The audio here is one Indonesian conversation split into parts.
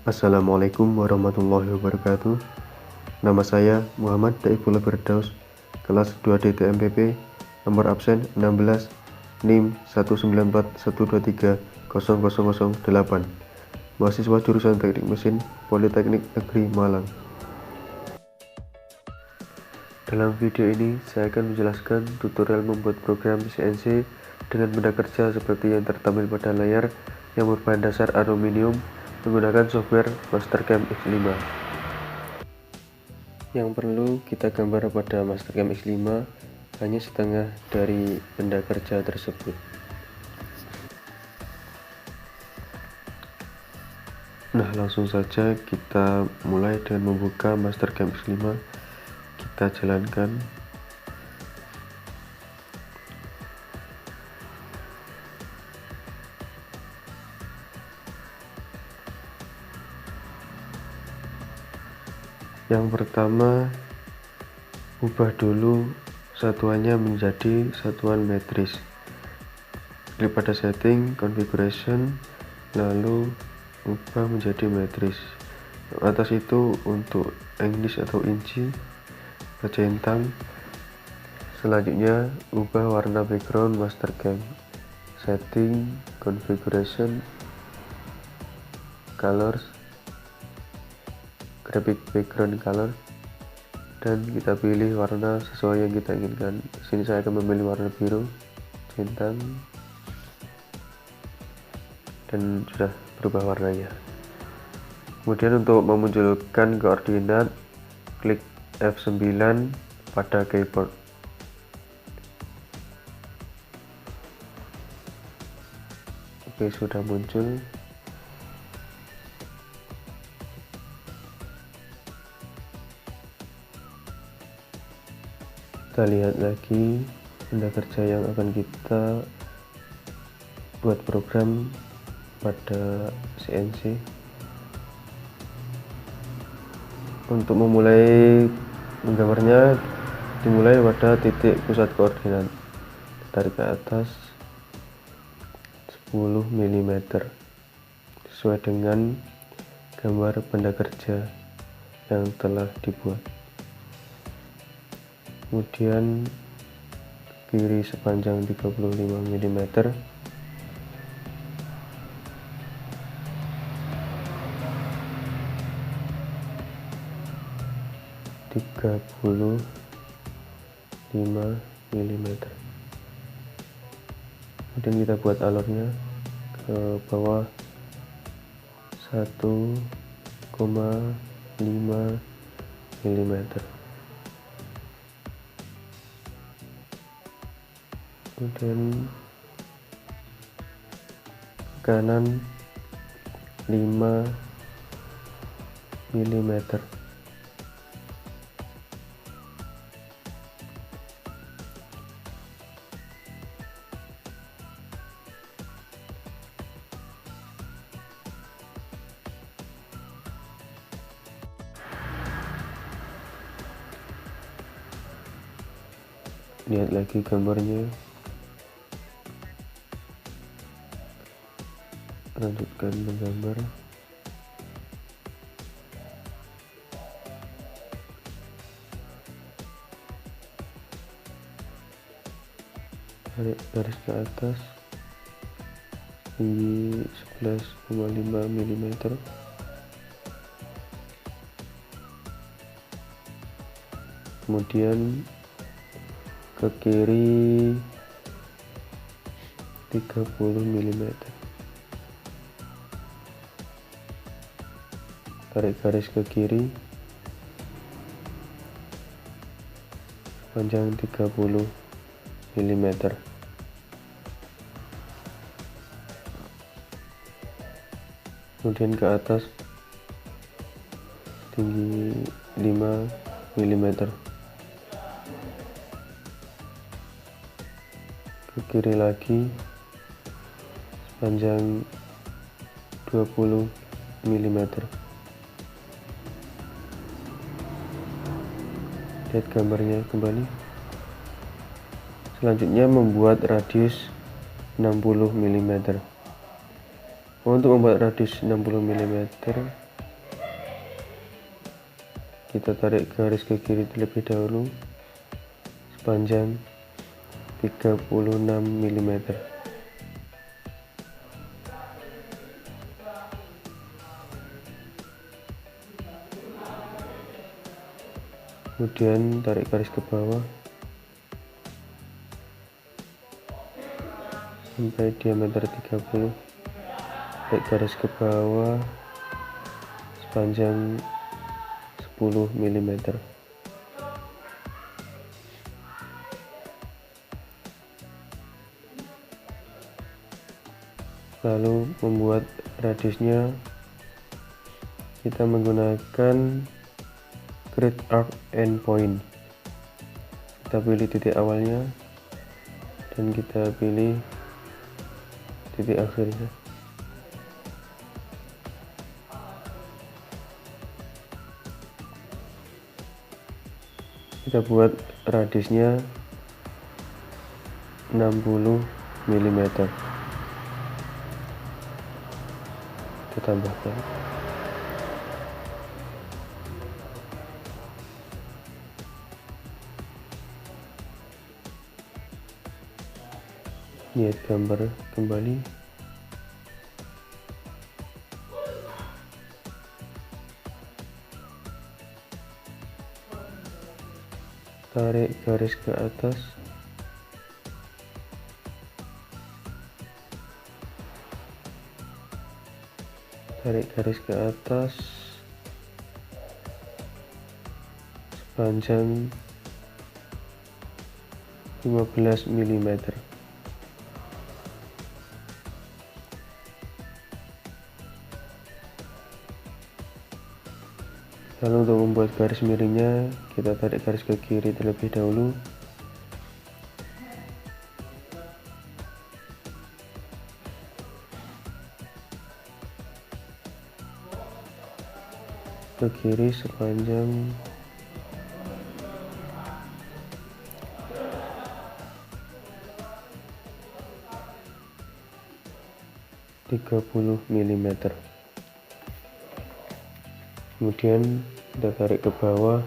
Assalamualaikum warahmatullahi wabarakatuh. Nama saya Muhammad Daifullah Firdaus, kelas 2D TMPP, nomor absen 16, NIM 19412300008, mahasiswa jurusan Teknik Mesin, Politeknik Negeri Malang. Dalam video ini, saya akan menjelaskan tutorial membuat program CNC dengan benda kerja seperti yang tertampil pada layar yang berbahan dasar aluminium menggunakan software Mastercam X5. Yang perlu kita gambar pada Mastercam X5 hanya setengah dari benda kerja tersebut. Nah, langsung saja kita mulai dengan membuka Mastercam X5. Kita jalankan. Yang pertama, ubah dulu satuannya menjadi satuan metris. Klik pada setting, configuration, lalu ubah menjadi metris. Yang atas itu untuk English atau inci, centang. Selanjutnya, ubah warna background Mastercam. Setting, configuration, colors, graphic background color, dan kita pilih warna sesuai yang kita inginkan. Di sini saya akan memilih warna biru centang, dan sudah berubah warnanya. Kemudian untuk memunculkan koordinat, klik F9 pada keyboard. Oke, sudah muncul. Kita lihat lagi benda kerja yang akan kita buat program pada CNC. Untuk memulai menggambarnya, dimulai pada titik pusat koordinat, tarik ke atas 10 mm sesuai dengan gambar benda kerja yang telah dibuat. Kemudian kiri sepanjang 35 mm, kemudian kita buat alurnya ke bawah 1,5 mm. Kemudian kanan 5 mm. Lihat lagi gambarnya. Lanjutkan menggambar. Tarik garis ke atas tinggi 11,5 mm. Kemudian ke kiri 30 mm. Tarik garis ke kiri panjang 30 mm. Kemudian ke atas tinggi 5 mm. Ke kiri lagi sepanjang 20 mm. Lihat gambarnya kembali. Selanjutnya membuat radius 60 mm. Untuk membuat radius 60 mm kita tarik garis ke kiri terlebih dahulu sepanjang 36 mm. Kemudian tarik garis ke bawah sampai diameter 30, tarik garis ke bawah sepanjang 10 mm. Lalu membuat radiusnya kita menggunakan create arc end point. Kita pilih titik awalnya dan kita pilih titik akhirnya. Kita buat radiusnya 60 mm. Kita tambahkan. Lihat gambar kembali. Tarik garis ke atas. Tarik garis ke atas sepanjang 15 mm. Lalu untuk membuat garis miringnya, kita tarik garis ke kiri terlebih dahulu. Ke kiri sepanjang 30 mm. Kemudian kita tarik ke bawah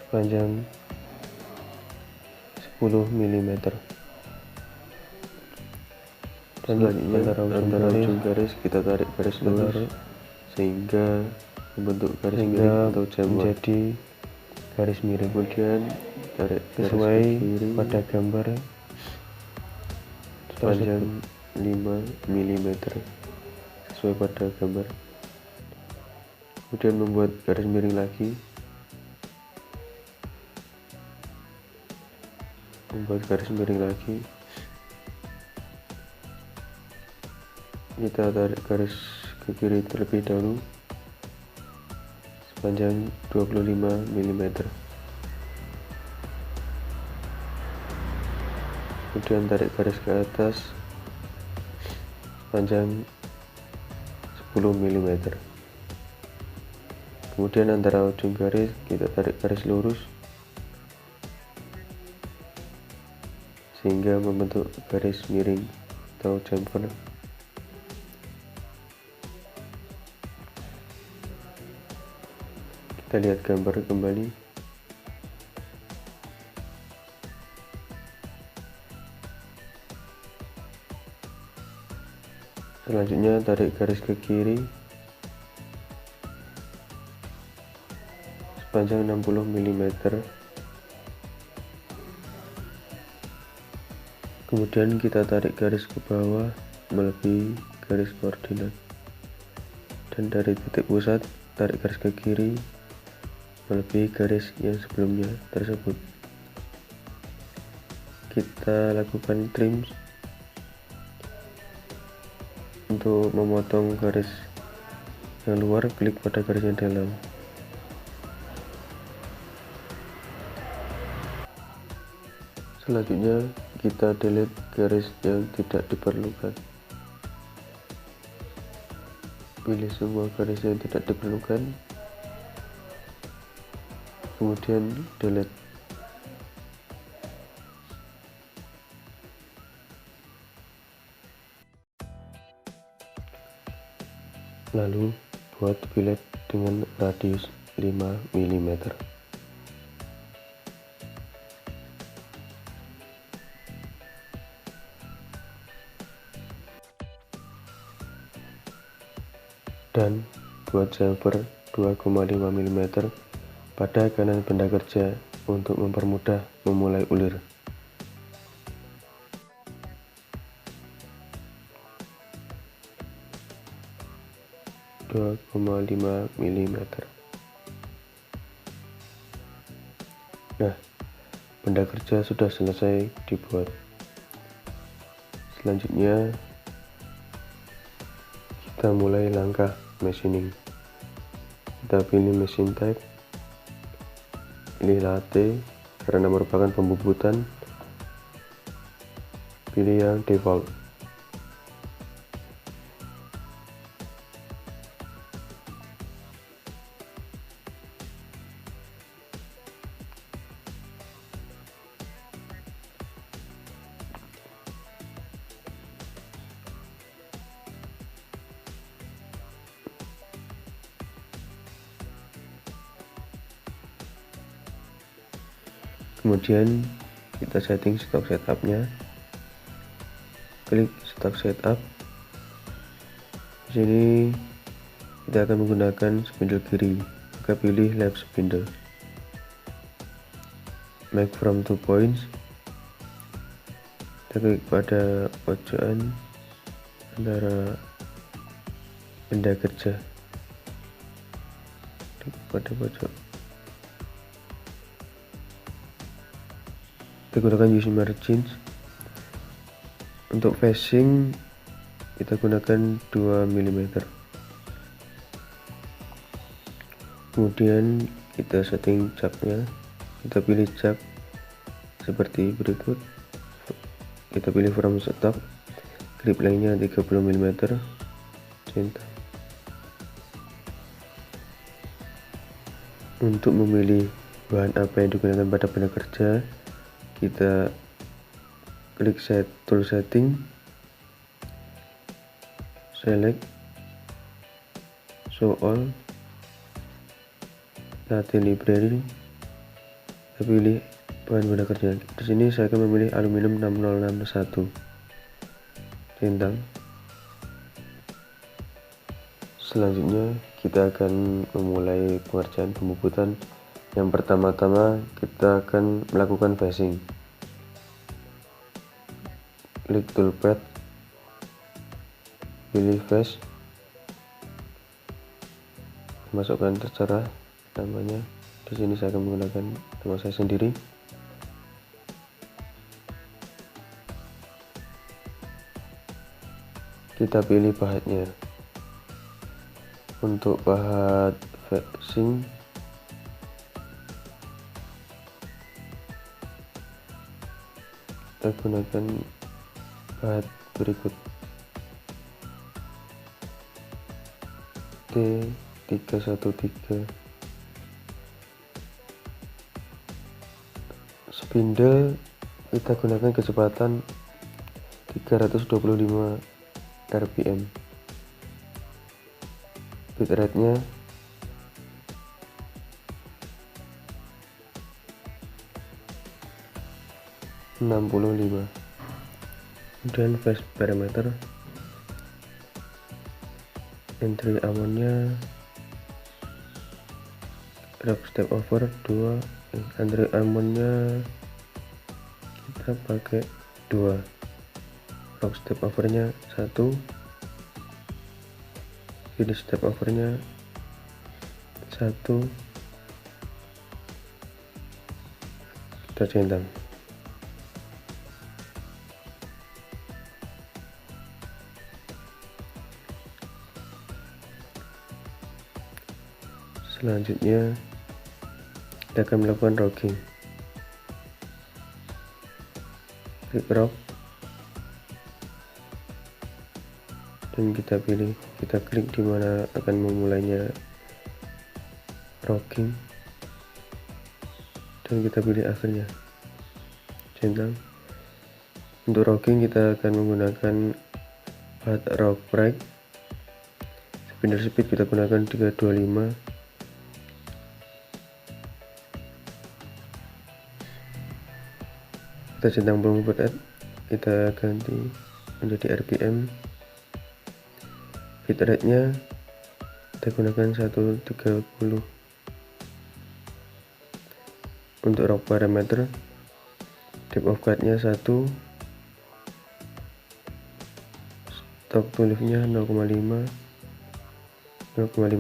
sepanjang 10 mm. Dan antara ujung garis kita tarik garis lurus sehingga membentuk garis miring atau jamur, menjadi garis miring. Kemudian tarik sesuai pada gambar sepanjang 5 mm sesuai pada gambar. Kemudian membuat garis miring lagi, kita tarik garis ke kiri terlebih dahulu sepanjang 25 mm. Kemudian tarik garis ke atas sepanjang 10 mm. Kemudian antara ujung garis kita tarik garis lurus sehingga membentuk garis miring atau chamfer. Kita lihat gambar kembali. Selanjutnya tarik garis ke kiri sepanjang 60 mm. Kemudian kita tarik garis ke bawah melebihi garis koordinat, dan dari titik pusat tarik garis ke kiri melebihi garis yang sebelumnya tersebut. Kita lakukan trim untuk memotong garis yang luar, klik pada garis yang dalam. Selanjutnya kita delete garis yang tidak diperlukan. Pilih semua garis yang tidak diperlukan, kemudian delete. Lalu Buat fillet dengan radius 5 mm. Dan buat chamfer 2,5 mm pada kanan benda kerja untuk mempermudah memulai ulir. mm. Nah, benda kerja sudah selesai dibuat. Selanjutnya kita mulai langkah machining. Kita pilih machine type, pilih latte karena merupakan pembubutan, pilih yang default. Kemudian kita setting stok setupnya, klik stok setup. Di sini kita akan menggunakan spindle kiri, maka pilih left spindle. Make from 2 points. Kita klik pada pojokan antara benda kerja, klik pada pojok. Kita gunakan use margins. Untuk facing kita gunakan 2 mm. Kemudian kita setting capnya, kita pilih cap seperti berikut. Kita pilih from stock, clip lengthnya 30 mm, centang. Untuk memilih bahan apa yang digunakan pada benda kerja, kita klik tool setting, select show all, latte library, kita pilih bahan benda kerja. Di sini saya akan memilih aluminium 6061, centang. Selanjutnya kita akan memulai pengerjaan pembubutan. Yang pertama-tama kita akan melakukan facing. Klik toolpad, pilih face, masukkan terserah namanya. Di sini saya akan menggunakan nama saya sendiri. Kita pilih pahatnya. Untuk pahat facing kita gunakan pahat berikut T313. Spindle kita gunakan kecepatan 325 rpm. Bitrate-nya 65. Kemudian phase parameter, entry amonnya rock step over 2, entry amonnya kita pakai 2, rock step overnya 1, finish step overnya 1, kita centang. Selanjutnya kita akan melakukan rocking. Klik rock dan kita klik di mana akan memulainya rocking dan kita pilih akhirnya, centang. Untuk rocking kita akan menggunakan pahat rock brake Spindle speed kita gunakan 325. Kita centang belum add, kita ganti menjadi RPM. Bitrate nya kita gunakan 130. Untuk rock parameter, depth of cut nya 1, stop to lift nya 0,5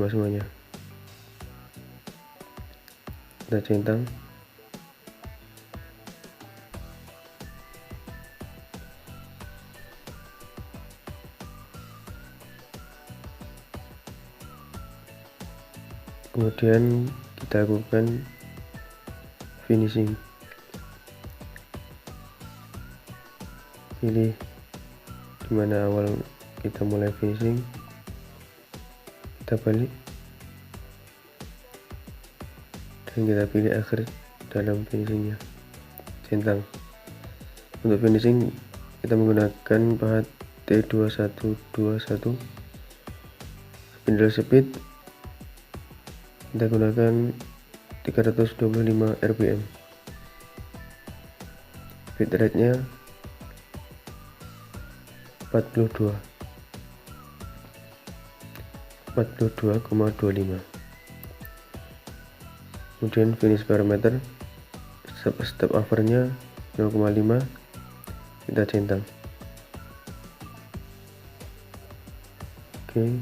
semuanya. Kita centang. Kemudian kita lakukan finishing. Pilih dimana awal kita mulai finishing, kita balik dan kita pilih akhir dalam finishingnya, centang. Untuk finishing kita menggunakan pahat T2121. Spindle speed kita gunakan 325 rpm. Bitrate nya 42,25. Kemudian finish parameter, step over nya 0,5, kita centang. Oke,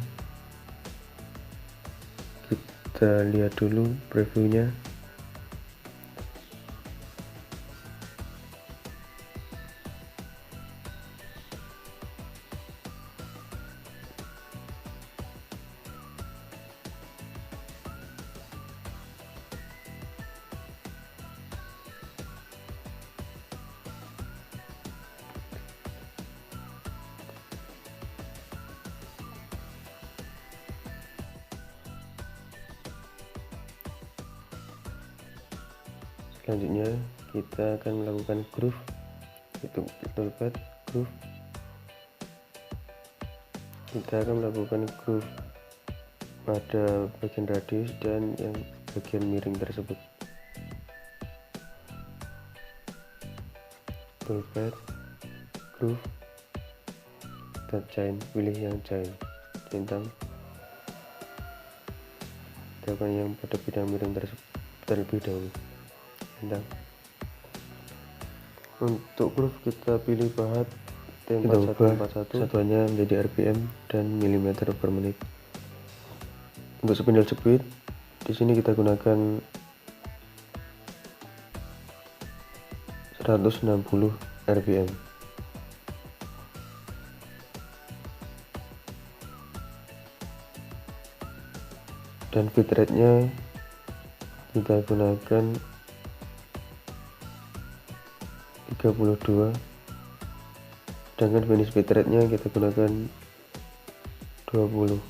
kita lihat dulu previewnya. Selanjutnya kita akan melakukan groove, itu toolpad groove. Kita akan melakukan groove pada bagian radius dan yang bagian miring tersebut. Toolpad groove, kita chain, pilih yang chain, centang. Kita akan yang pada bidang miring tersebut terlebih dahulu. Untuk groove kita pilih pahat T4141, satuannya menjadi rpm dan milimeter per menit. Untuk spindle speed di sini kita gunakan 160 rpm. Dan bitrate nya kita gunakan 32, sedangkan finish bitrate nya kita gunakan 20.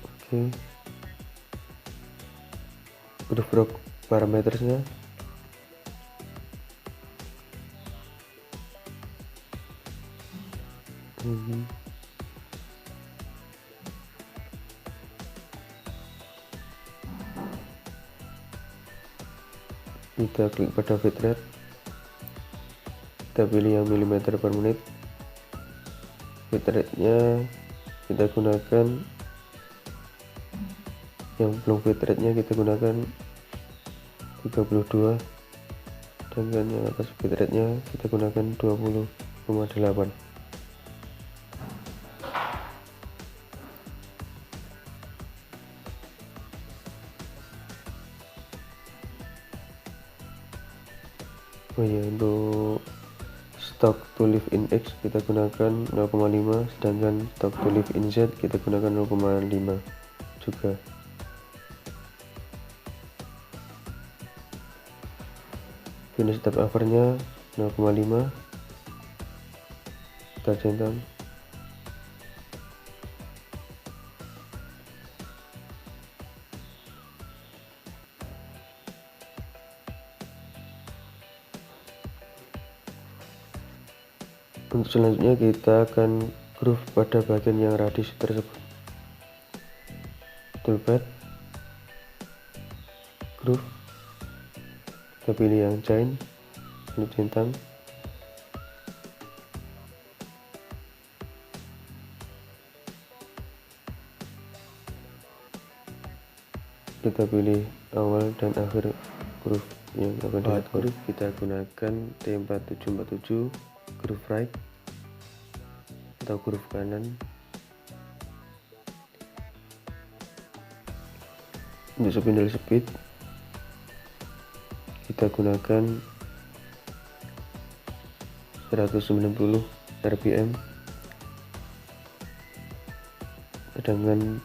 Oke, untuk rock parametersnya kita klik pada bitrate, kita pilih yang milimeter per menit. Bitrate nya kita gunakan, yang belum bitrate nya kita gunakan 32, dan yang atas bitrate nya kita gunakan 20,8. Oh ya, untuk stock to live in X kita gunakan 0,5, sedangkan stock to live in Z kita gunakan 0,5 juga. Finish step over nya 0,5, kita centang. Untuk selanjutnya kita akan groove pada bagian yang radius tersebut. Toolpad, groove, kita pilih yang chain, lalu centang, kita pilih awal dan akhir groove yang akan dibuat. Groove kita gunakan T4747, groove right atau groove kanan. Untuk spindle speed kita gunakan 190 rpm, sedangkan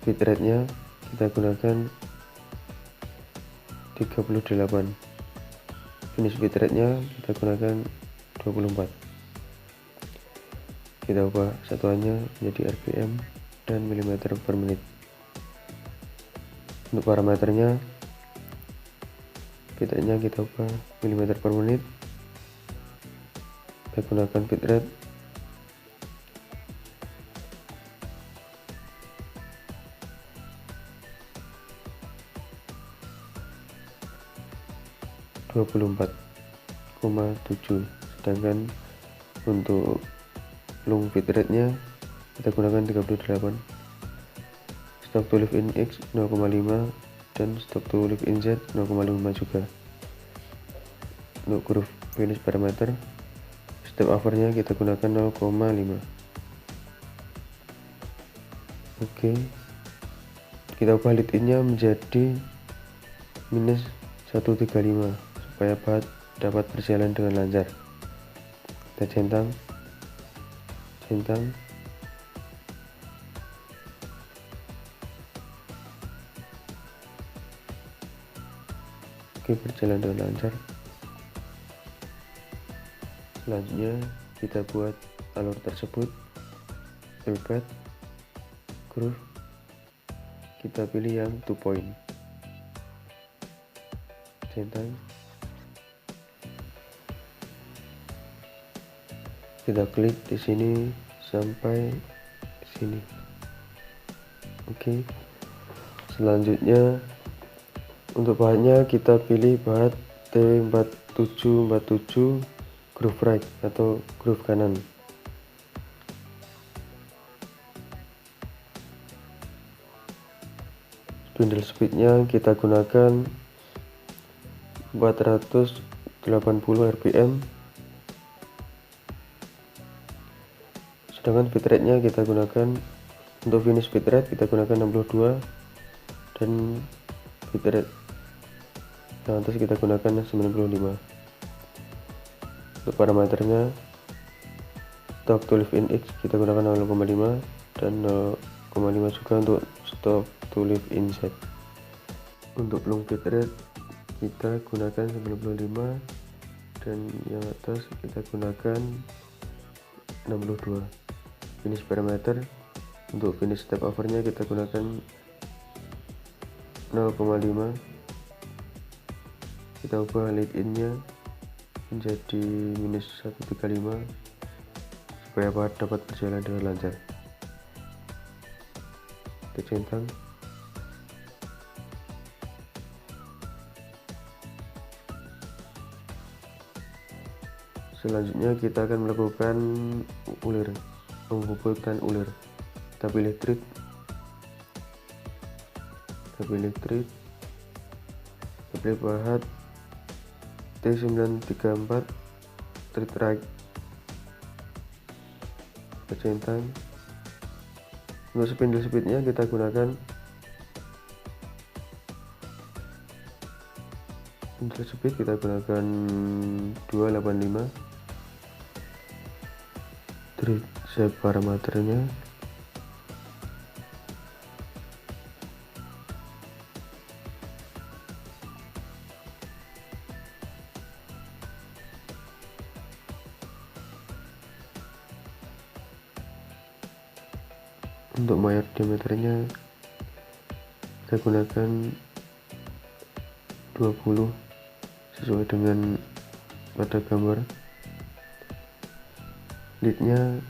bitrate nya kita gunakan 38. Finish bitrate nya kita gunakan 24. Kita ubah satuannya menjadi rpm dan milimeter per menit. Untuk parameternya, bitrate-nya kita ubah milimeter per menit. Kita gunakan bitrate 24,7, sedangkan untuk long bitrate-nya kita gunakan 38. Stock to live in X 0,5 dan stock to live in Z 0,5 juga. Untuk groove finish parameter, step over-nya kita gunakan 0,5. Oke, kita ubah lead in-nya menjadi minus 135 supaya baut dapat berjalan dengan lancar. Kita centang, oke, berjalan dengan lancar. Selanjutnya kita buat alur tersebut. Toolpad, groove, kita pilih yang 2 point, centang, kita klik di sini sampai sini. Oke, selanjutnya untuk bahannya kita pilih bahan T4747 groove right atau groove kanan. Spindle speednya kita gunakan 480 rpm, sedangkan bitrate-nya kita gunakan, untuk finish bitrate kita gunakan 62 dan bitrate yang atas kita gunakan 95. Untuk parameternya, stock to live in X kita gunakan 0,5 dan 0,5 juga untuk stock to live in Z. Untuk long bitrate kita gunakan 95 dan yang atas kita gunakan 62. Finish parameter, untuk finish step over-nya kita gunakan 0,5. Kita ubah lead in-nya menjadi minus 135 supaya baut dapat berjalan dengan lancar. Kita centang, selanjutnya kita akan melakukan menghubungkan ulir. Kita pilih treat, kita pilih bahan T934 treat right, kita centang. Untuk spindle speednya kita gunakan spindle speed kita gunakan 285. Treat shape parameternya untuk mayor diameternya kita gunakan 20 sesuai dengan pada gambar. Leadnya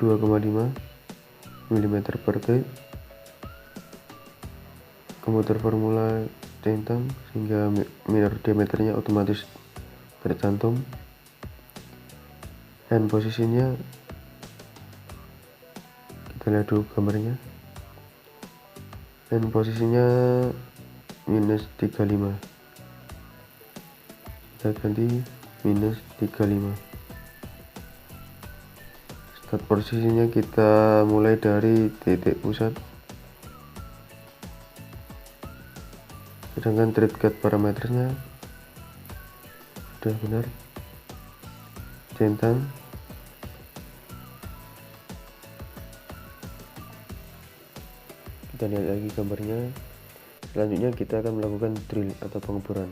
2,5 mm per detik. Komputer formula centang sehingga minor diameternya otomatis tercantum. Dan posisinya kita lihat dulu gambarnya. Dan posisinya minus 35. Kita ganti minus 35. Start posisinya kita mulai dari titik pusat, sedangkan thread cut parameternya sudah benar, centang. Kita lihat lagi gambarnya. Selanjutnya kita akan melakukan drill atau pengeboran.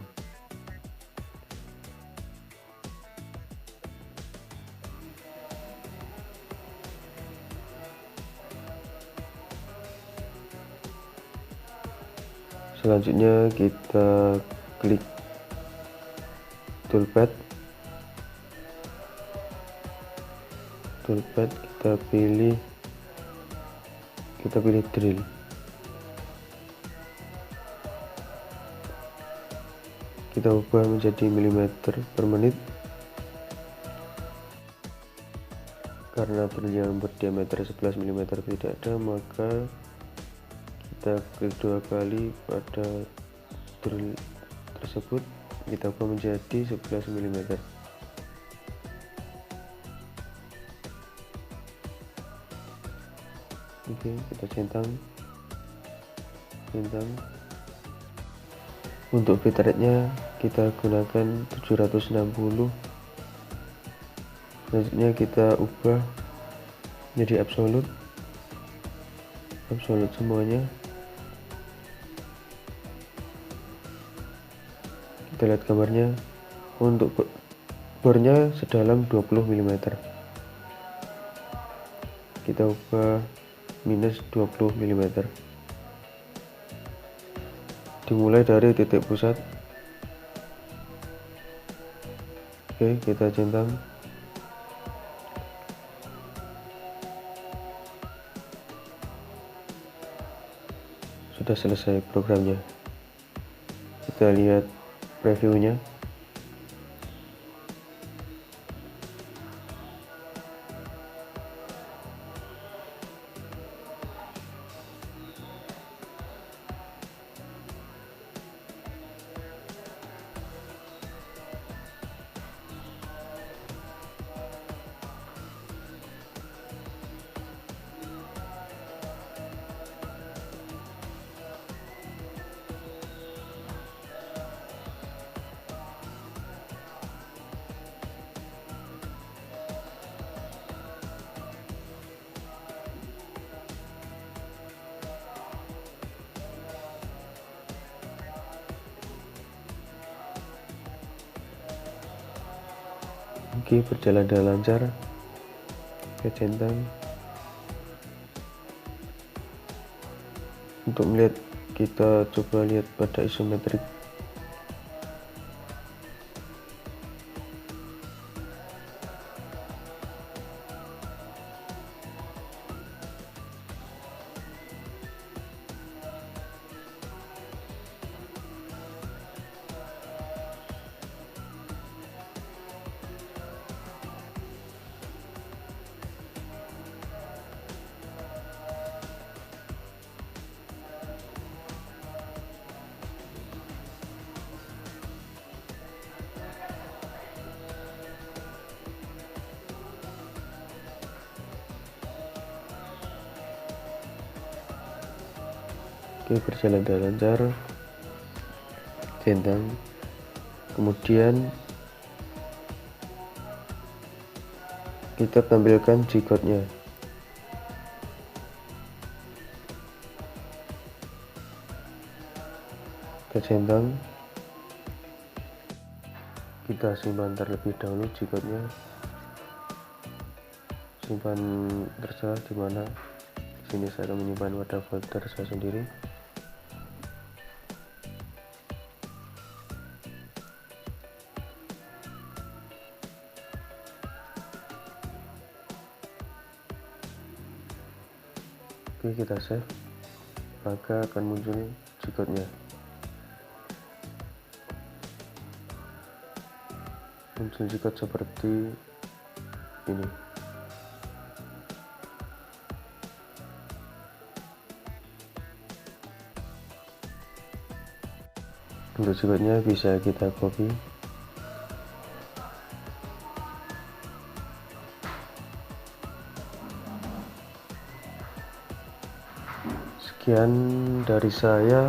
Selanjutnya kita klik toolpad, kita pilih drill. Kita ubah menjadi milimeter per menit. Karena drill yang berdiameter 11 mm tidak ada, maka kita klik 2 kali pada drill tersebut, kita ubah menjadi 11 mm. Oke, kita centang. Untuk bitrate-nya kita gunakan 760. Selanjutnya kita ubah menjadi absolute semuanya. Kita lihat gambarnya. Untuk bornya sedalam 20 mm. Kita ubah minus 20 mm. Dimulai dari titik pusat. Oke, kita centang. Sudah selesai programnya. Kita lihat previewnya. Oke, berjalan dengan lancar. Kita centang. Untuk melihat, kita coba lihat pada isometrik. Oke, berjalan dengan lancar. Centang. Kemudian kita tampilkan G-code-nya. Kita centang. Kita simpan terlebih dahulu G-code-nya. Simpan terserah di mana. Sini saya akan menyimpan pada folder saya sendiri. Oke, kita save, maka akan muncul G-code-nya. Muncul G-code seperti ini. Untuk G-code-nya bisa kita copy. Sekian dari saya.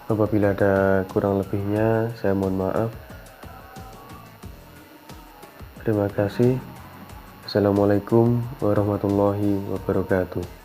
Apabila ada kurang lebihnya, saya mohon maaf. Terima kasih. Assalamualaikum warahmatullahi wabarakatuh.